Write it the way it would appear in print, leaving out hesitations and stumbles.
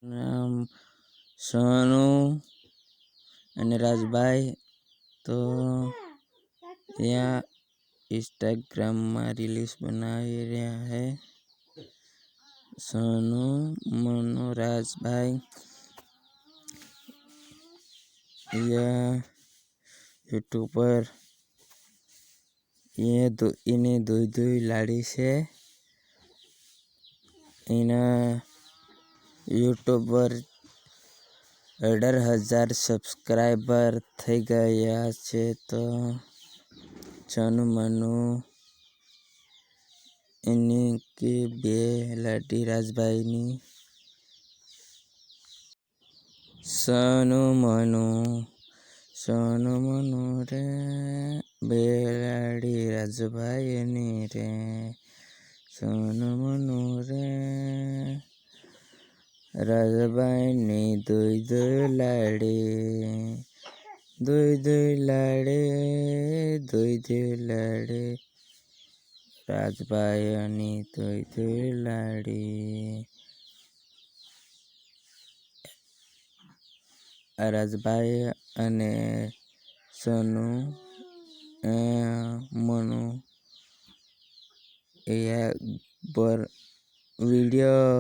નામ સોનું અને રાજભાઈ તો ત્યાં ઇન્સ્ટાગ્રામમાં રીલ્સ બનાવી રહ્યા છે. સોનું મનુ રાજભાઈ यूट्यूब पर इन्हें दुई लाड़ी से इन्हें यूट्यूब पर 18,000 सब्सक्राइबर થઈ ગયા છે. તો સોનુ મનુ એની કે બે લાડી રાજભાઈની સોનુ મનુ રે બે લાડી રાજભાઈની રે સોનુ મનુ રે રાજભાઈની દુઈ લાડી રાજભાઈની દુઈ લાડી રાજભાઈ અને સોનુ મનુ એ વિડીયો